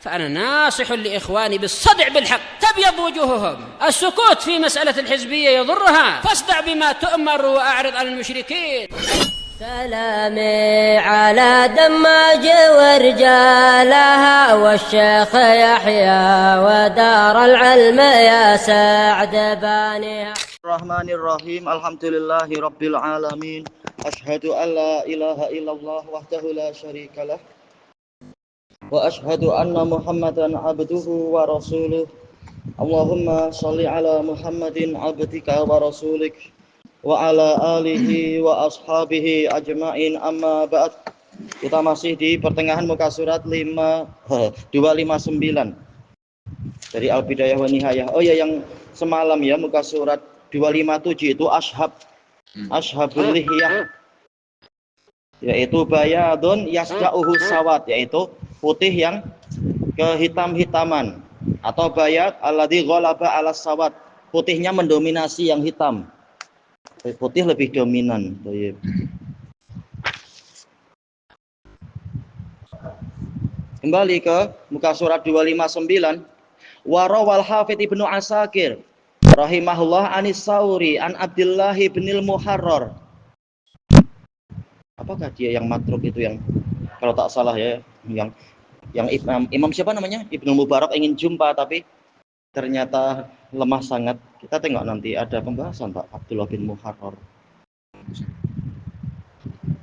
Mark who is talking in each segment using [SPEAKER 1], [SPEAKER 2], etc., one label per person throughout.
[SPEAKER 1] فأنا ناصح لإخواني بالصدع بالحق تبيض وجوههم. السكوت في مسألة الحزبية يضرها، فاصدع بما تؤمر وأعرض عن المشركين.
[SPEAKER 2] سلامي على دماج ورجالها والشيخ يحيى ودار العلم يا سعد بانيها.
[SPEAKER 3] الرحمن الرحيم. الحمدلله رب العالمين. أشهد أن لا إله إلا الله وحده لا شريك له وأشهد أن محمدا عبده ورسوله. اللهم صل على محمد عبدك ورسولك وعلى alihi wa ashabihi ajma'in, amma ba'd. Kita masih di pertengahan muka surat 259 dari Al-Bidayah wa Nihayah. Oh ya, yang semalam ya, muka surat 257 itu ashabul lihyah, yaitu bayadun yasda'uhu sawat, yaitu putih yang kehitam-hitaman, atau bayad alladzi ghalaba 'ala sawat, putihnya mendominasi yang hitam. Putih lebih dominan. Kembali ke muka surat 259. Warawal Hafidz Ibnu Asakir rahimahullah anis Sauri an Abdullah ibnil Muharrar. Apakah dia yang matruk itu, yang kalau tak salah ya, yang imam siapa namanya? Ibnu Mubarak ingin jumpa tapi ternyata lemah sangat. Kita tengok nanti ada pembahasan Pak Abdullah bin Muharrar.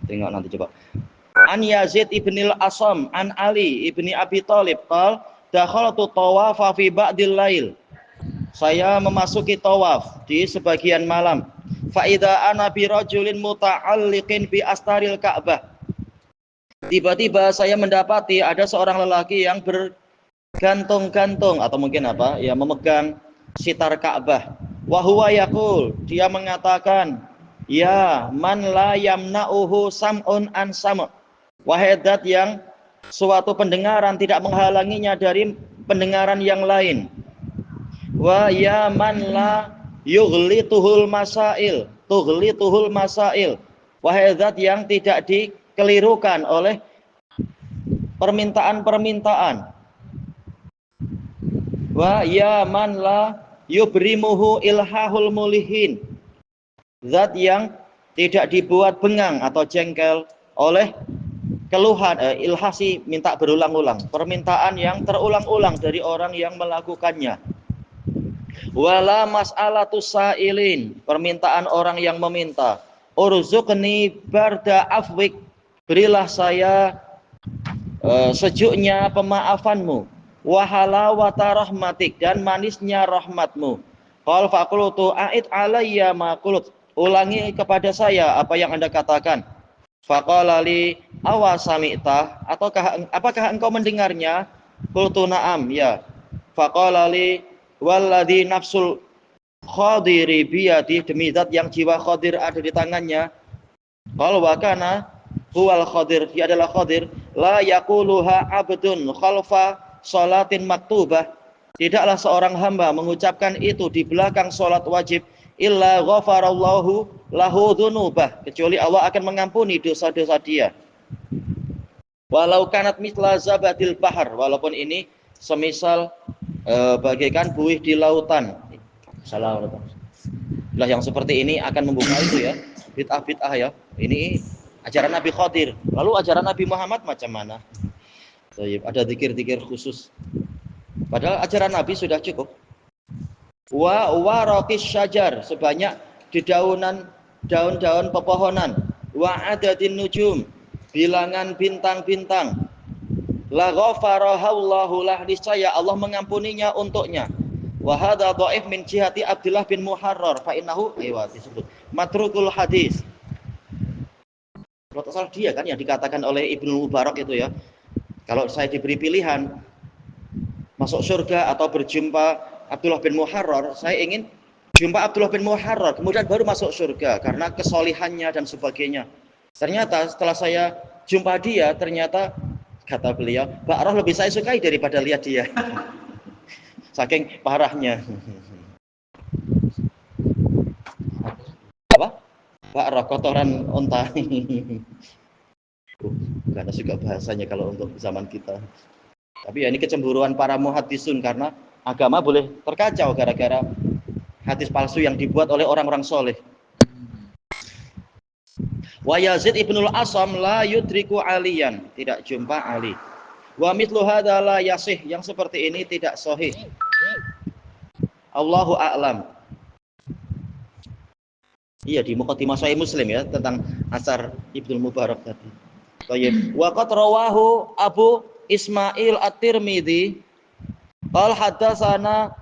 [SPEAKER 3] Tengok nanti coba. An Yazid ibnil Asam an Ali ibni Abi Thalib qal dakhaltu tawafa fi ba'dil lail. Saya memasuki tawaf di sebagian malam. Fa idza ana bi rajulin muta'alliqin bi astaril Ka'bah. Tiba-tiba saya mendapati ada seorang lelaki yang bergantung-gantung, atau mungkin apa? Ya, memegang sitar Ka'bah. Wa huwa yaqul, dia mengatakan, ya man la yamna'uhu sam'un an sam'. Wahai zat yang suatu pendengaran tidak menghalanginya dari pendengaran yang lain. Wa ya man la yughlituhul masail, tughlituhul masail. Wahai zat yang tidak dikelirukan oleh permintaan-permintaan. Wa ya man la yubrimuhu ilhahul mulihin, zat yang tidak dibuat bengang atau jengkel oleh keluhan, ilhasi, minta berulang-ulang, permintaan yang terulang-ulang dari orang yang melakukannya. Wala mas'alatus sa'ilin, permintaan orang yang meminta. Urzuqni barda afwik, berilah saya sejuknya pemaafanmu. Wa halawata rahmatik, dan manisnya rahmatmu. Qal faqultu a'id alayya ma qulut, ulangi kepada saya apa yang Anda katakan. Faqala li awa sami'ta, apakah engkau mendengarnya? Qultu na'am, ya. Faqala li walladzi nafsul khadiri biyadi, demi zat yang jiwa Khadir ada di tangannya. Qal wa kana huwal Khadir, dia adalah Khadir. La yaquluha abdun khalfa salatin maktubah, tidaklah seorang hamba mengucapkan itu di belakang salat wajib, illa ghafarallahu lahu dzunubah, kecuali Allah akan mengampuni dosa-dosa dia. Walau kanat mithla zabadil bahar, walaupun ini semisal bagaikan buih di lautan. Assalamualaikum. Lah yang seperti ini akan membuka itu ya, bid'ah-bid'ah ya. Ini ajaran Nabi Khadir. Lalu ajaran Nabi Muhammad macam mana? Ada zikir-zikir khusus. Padahal ajaran Nabi sudah cukup. Wa waraqis syajar, sebanyak dedaunan daun-daun pepohonan. Wa adadin nujum, bilangan bintang-bintang. La ghafarahallahu lah, niscaya Allah mengampuninya untuknya. Wa hadza dhaif min jihati Abdullah bin Muharrar fa innahu disebut matrukul hadis. Kalau salah dia kan yang dikatakan oleh Ibnu Mubarak itu ya. Kalau saya diberi pilihan masuk surga atau berjumpa Abdullah bin Muharrar, saya ingin jumpa Abdullah bin Muharrar kemudian baru masuk surga karena kesolihannya dan sebagainya. Ternyata setelah saya jumpa dia, ternyata kata beliau, Ba'rah lebih saya sukai daripada lihat dia. Saking parahnya. Apa? Ba'rah, kotoran unta. Karena suka bahasanya kalau untuk zaman kita. Tapi ya ini kecemburuan para muhaddisun karena agama boleh terkacau gara-gara hadis palsu yang dibuat oleh orang-orang soleh. Wa Yazid ibnul Asam la yudriku aliyan, tidak jumpa Ali. Wa mithlu hadza la yasih, yang seperti ini tidak sahih. Allahu a'lam. Iya, di Muqaddimah Sahih Muslim ya tentang asar Ibnu Mubarak tadi. Thayyib. Wa qad rawahu Abu Ismail At-Tirmidzi qala haddatsana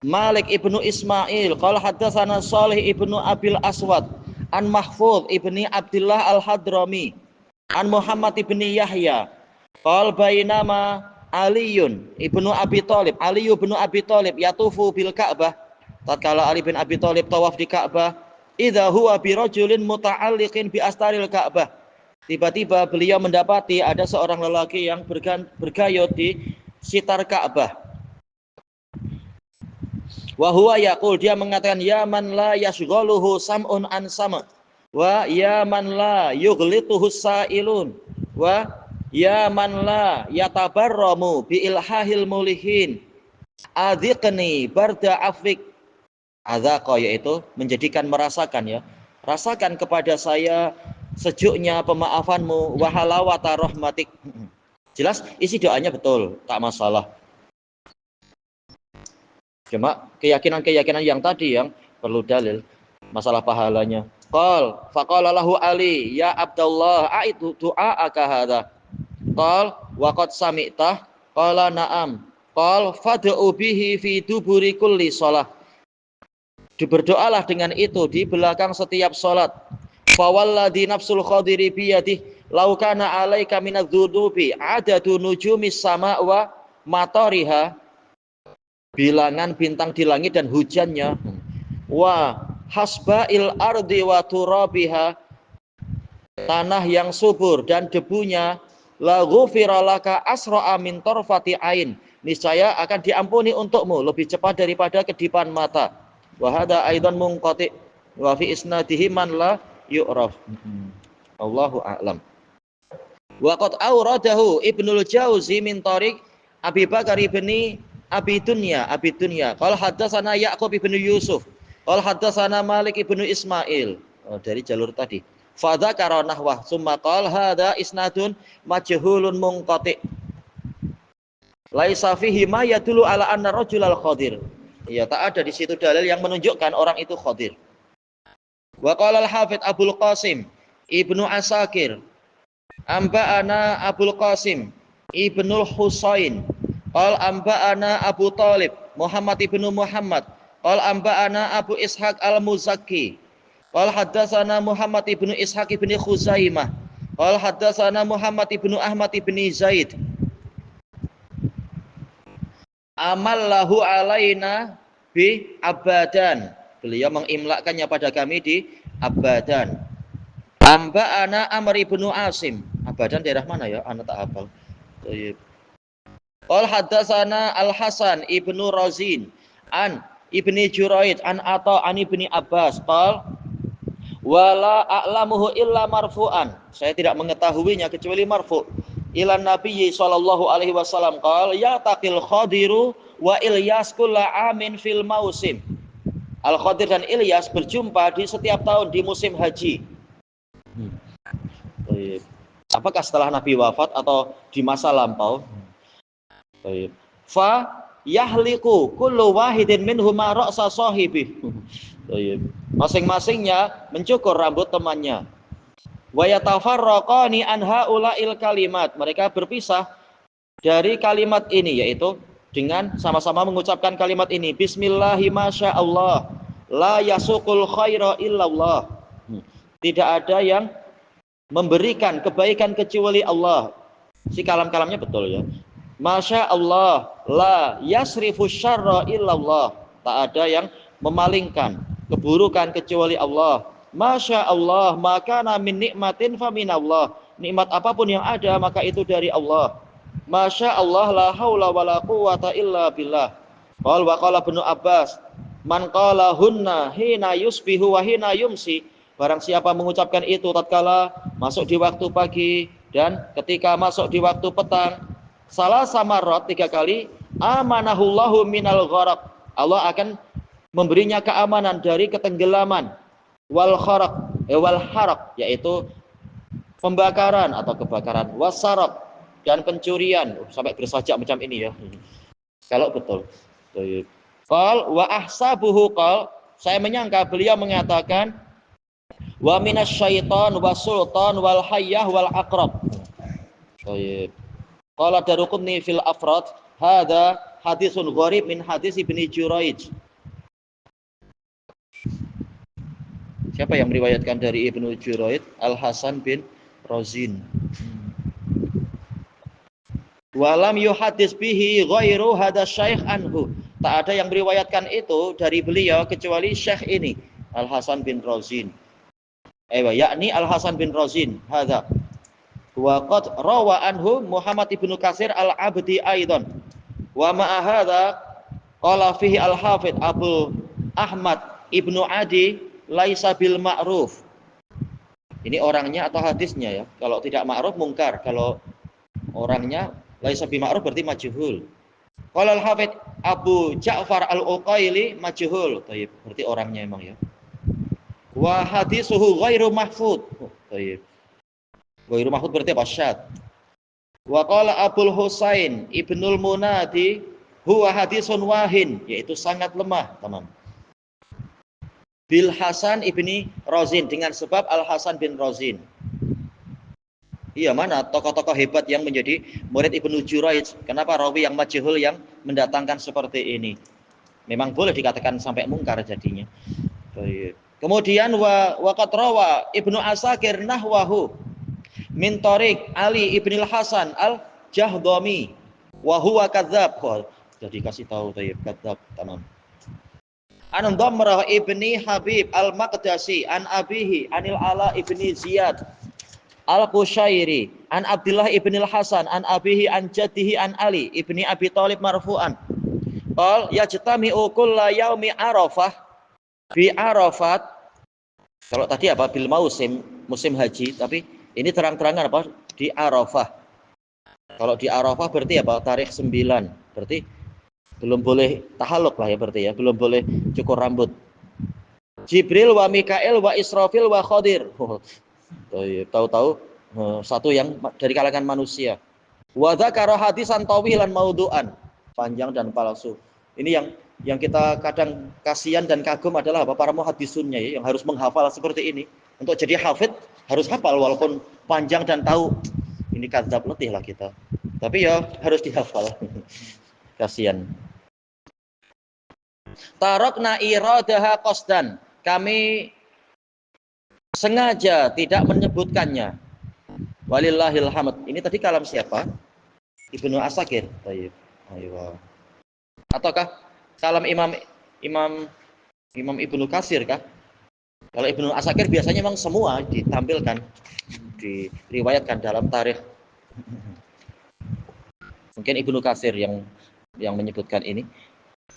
[SPEAKER 3] Malik ibnu Ismail qala haddatsana Shalih ibnu Abil Aswad an Mahfuz ibni Abdullah Al-Hadrami an Muhammad ibni Yahya qala bainama Aliyun ibnu Abi Thalib yatufu bil Ka'bah, tatkala Ali bin Abi Thalib tawaf di Ka'bah, idza huwa bi rajulin muta'alliqin bi astaril Ka'bah, tiba-tiba beliau mendapati ada seorang lelaki yang bergayut di sitar Ka'bah. Wa huwa yaqul, dia mengatakan, ya man la yashghaluhu sam'un an sama' wa ya man la yughlituhu sa'ilun wa ya man la yatabarramu bi ilhahil mulihin adhiqni barda afik. Adzaqa yaitu menjadikan, merasakan ya. Rasakan kepada saya sejuknya pemaafanmu wa halawata rahmatik. Jelas isi doanya betul, tak masalah. Cuma keyakinan-keyakinan yang tadi yang perlu dalil, masalah pahalanya. Faqala lahu Ali, ya Abdullah, aitu du'aaka hadza. Qal wa qad sami'tah. Qala na'am. Qal fad'u bihi fi duburi kulli shalah. Berdoalah dengan itu di belakang setiap salat. Fa walladzi nafsul khadiri bi yadihi law kana 'alaika minadz-dzunubi 'adadu nujumis sama' wa matariha, bilangan bintang di langit dan hujannya, wa hasba'il ardi wa turabiha, tanah yang subur dan debunya, la ghufira laka asra'a min tarfati ain, niscaya akan diampuni untukmu lebih cepat daripada kedipan mata. Wa hadza aidan munqati wa fi isnadihi man la yu'raf. Allahu a'lam. Wa qad awradahu Ibnul Jauzi min tariq Abi Bakar ibni Abi Dunya. Qala haddatsana Ya'qub ibnu Yusuf. Qala haddatsana Malik ibnu Ismail. Dari jalur tadi. Fa dzakara nahwa summa qala hadza isnadun majhulun munqati. Laisa fihi ma yadullu ala anna rajulal khadir. Ya, tak ada di situ dalil yang menunjukkan orang itu khadir. Wa qala al-Hafidz Abul Qasim Ibnu Asakir amba'ana Abul Qasim Ibnul Husain qala amba'ana Abu Talib Muhammad ibnu Muhammad qala amba'ana Abu Ishaq al-Muzakki qala haddatsana Muhammad ibnu Ishaq ibnu Khuzaimah qala haddatsana Muhammad ibnu Ahmad ibnu Zaid amallahu alaina bi Abadan, beliau mengimlakkannya pada kami di Abadan. Amba'ana Amr ibnu Asim. Abadan daerah mana ya? Anak tak hafal. Qal haddatsana Al-Hasan ibnu Razin an Ibni Juraid an Atha an Ibni Abbas qal wala a'lamuhu illa marfu'an, saya tidak mengetahuinya kecuali marfu' ila Nabi sallallahu alaihi wasallam qal ya taqil khadiru wa Ilyas kulla amin fil mausim. Al-Khadir dan Ilyas berjumpa di setiap tahun di musim haji. Apakah setelah Nabi wafat atau di masa lampau? Fa yahliku kullu wahidin minhuma ra'sa sahibi. Masing-masingnya mencukur rambut temannya. Wa yatafarraqani an haula'il kalimat. Mereka berpisah dari kalimat ini, yaitu dengan sama-sama mengucapkan kalimat ini, bismillahi masyaallah la yasuqul khaira illallah. Tidak ada yang memberikan kebaikan kecuali Allah. Si kalam-kalamnya betul ya. Masya Allah la yasrifu syarra illallah. Tak ada yang memalingkan keburukan kecuali Allah. Masya Allah maka min nikmatin fa minallah. Nikmat apapun yang ada maka itu dari Allah. Masya Allah la haula wala quwata illa billah. Qala wa qala Ibnu Abbas man qala hunna hina yusbihu wa hina yumsi. Barang siapa mengucapkan itu tatkala masuk di waktu pagi dan ketika masuk di waktu petang, salah samarot 3 kali, amanahullahu minal gharaq. Allah akan memberinya keamanan dari ketenggelaman, wal haraq, yaitu pembakaran atau kebakaran, wasarab, dan pencurian. Sampai bersajak macam ini ya. Kalau betul. Qal wa ahsabuhu qal, saya menyangka beliau mengatakan wa minasyaiton wasultan wal hayyah wal aqrab. Baik. Qala Daruqutni fil afrad, hadza haditsun gharib min hadis Ibnu Juraij. Siapa yang meriwayatkan dari Ibnu Juraij? Al-Hasan bin Rozin. Walam yuhadis bihi ghairu hadza syekh anhu. Tak ada yang meriwayatkan itu dari beliau kecuali syekh ini, Al-Hasan bin Rozin. Yakni Al-Hasan bin Rozin. Hadza. Wa qad rawa anhu Muhammad ibnu Katsir al-Abdi aidan. Wa ma'a hadza qala fihi al-Hafidz Abu Ahmad ibnu Adi laisa bil ma'ruf. Ini orangnya atau hadisnya ya. Kalau tidak ma'ruf mungkar, kalau orangnya laisa bil ma'ruf berarti majhul. Qala al-Hafidz Abu Ja'far al-Uqaili majhul. Baik, berarti orangnya emang ya. Wa hadisuhu ghairu mahfud. Baik. Ghairu mahfud berarti apa? Syad. Wa qala Abul Husain Ibnul Munadi huwa hadisun wahin, yaitu sangat lemah, teman. Bil Hasan ibni Rozin, dengan sebab Al Hasan bin Rozin. Iya, mana tokoh-tokoh hebat yang menjadi murid Ibnu Juraij? Kenapa rawi yang majhul yang mendatangkan seperti ini? Memang boleh dikatakan sampai mungkar jadinya. Baik. Kemudian waqat rawa Ibnu Asakir nahwahu min tariq Ali ibnil Hasan al-Jahdami wa huwa kadzab. Jadi kasih tahu tayyib kadzab, tamam. An Dhamrah ibni Habib al-Maqdasi an abihi anil Ala ibni Ziyad al-Qushairi an Abdullah ibni al-Hasan an abihi an jaddihi an Ali ibni Abi Thalib marfu'an. Qal yajtami'u kulla yaumi Arafah bi Arafat. Kalau tadi apa bil musim haji, tapi ini terang-terangan apa di Arafah. Kalau di Arafah berarti apa? Tarikh 9. Berarti belum boleh tahaluk lah ya, berarti ya, belum boleh cukur rambut. Jibril wa Mikail wa Israfil wa Khadir. Tahu-tahu satu yang dari kalangan manusia. Wa dzakara hadisan tawilan maudu'an, panjang dan palsu. Ini yang kita kadang kasihan dan kagum adalah apa? Para muhaddisunnya ya, yang harus menghafal seperti ini. Untuk jadi hafid harus hafal walaupun panjang dan tahu. Ini kadzab, letih lah kita. Tapi ya harus dihafal. Kasihan. Tarakna iradaha qasdan, kami sengaja tidak menyebutkannya. Walillahil hamd. Ini tadi kalam siapa? Ibnu Asakir. Baik. Ayo. Ataukah kalam Imam Ibnu Katsir kah? Kalau Ibnu Asakir biasanya memang semua ditampilkan, diriwayatkan dalam tarikh. Mungkin Ibnu Katsir yang menyebutkan ini,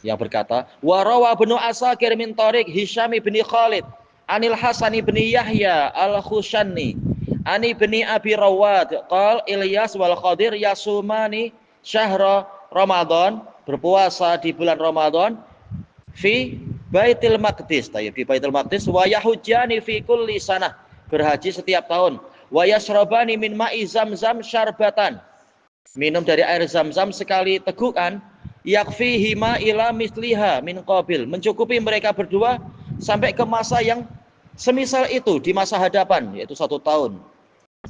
[SPEAKER 3] yang berkata wa rawa Ibnu Asakir min tariq Hisham bin Khalid anil Hasan bin Yahya al-Khushani ani bin Abi Rawad qal Ilyas wal Khadir yasumani syahra Ramadan, berpuasa di bulan Ramadan fi Baitul Maqdis, di Baitul Maqdis, wa yahujjani fi kulli sanah, berhaji setiap tahun, wa yashrabani min ma'i Zamzam syarbatan, minum dari air Zamzam sekali tegukan, yakfihi ma ila misliha min qabil, mencukupi mereka berdua sampai ke masa yang semisal itu di masa hadapan, yaitu 1 tahun.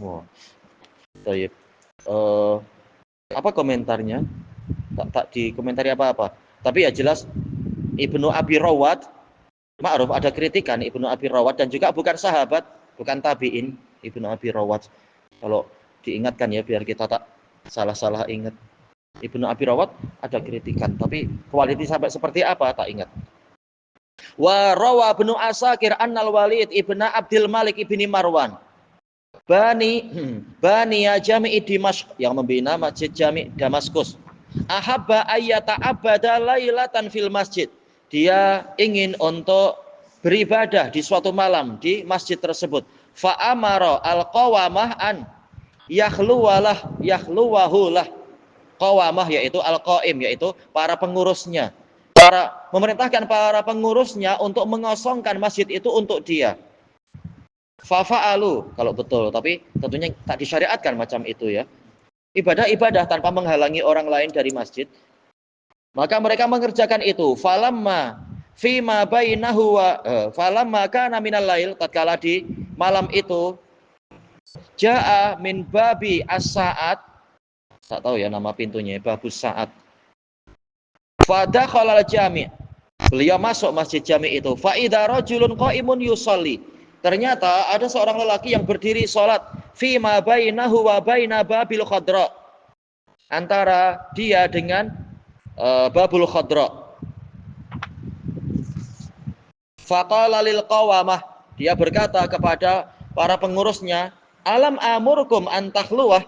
[SPEAKER 3] Wow. Apa komentarnya? Tak dikomentari apa-apa. Tapi ya jelas Ibnu Abi Rawad, ma'ruf, ada kritikan Ibnu Abi Rawad, dan juga bukan sahabat, bukan tabi'in Ibnu Abi Rawad. Kalau diingatkan ya biar kita tak salah-salah ingat. Ibnu Abi Rawad ada kritikan, tapi kualitas sampai seperti apa tak ingat. Wa rawa Ibnu Asakir annal Walid ibnu Abdul Malik ibni Marwan Bani Jami' Dimashq, yang membina Masjid Jami' Damaskus, ahabba ayyata abada lailatan fil masjid, dia ingin untuk beribadah di suatu malam di masjid tersebut. Fa amara al-qawamah an yakhluwahu lah, qawamah yaitu al-qaim, yaitu para pengurusnya. Memerintahkan para pengurusnya untuk mengosongkan masjid itu untuk dia. Fafa'alu kalau betul, tapi tentunya tak disyariatkan macam itu ya. Ibadah-ibadah tanpa menghalangi orang lain dari masjid. Maka mereka mengerjakan itu. Falamma fima bainahu wa falamma kana minal lail, tatkala di malam itu jaa min babi as-sa'at, tak tahu ya nama pintunya, babus sa'at. Fadakhala al-jami', beliau masuk masjid jami' itu. Fa idza rajulun qa'imun yusalli, ternyata ada seorang lelaki yang berdiri salat fima bainahu wa baina babil khadra, antara dia dengan babul khadra. Faqala lil qawamah, dia berkata kepada para pengurusnya, alam amurkum antukhluh,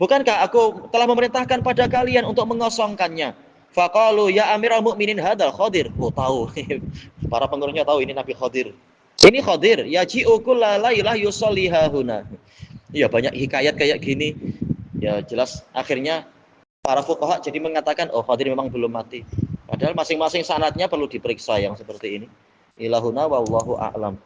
[SPEAKER 3] bukankah aku telah memerintahkan pada kalian untuk mengosongkannya? Faqalu ya amiral mu'minin hadal Khadir. Oh, tahu. Para pengurusnya tahu ini Nabi Khadir. Ini Khadir, yaji'u kulla lailah yusalliha huna. Ya, banyak hikayat kayak gini. Ya, jelas akhirnya para fuqaha jadi mengatakan, oh Khadir memang belum mati. Padahal masing-masing sanadnya perlu diperiksa yang seperti ini. Ilahuna wallahu a'lam.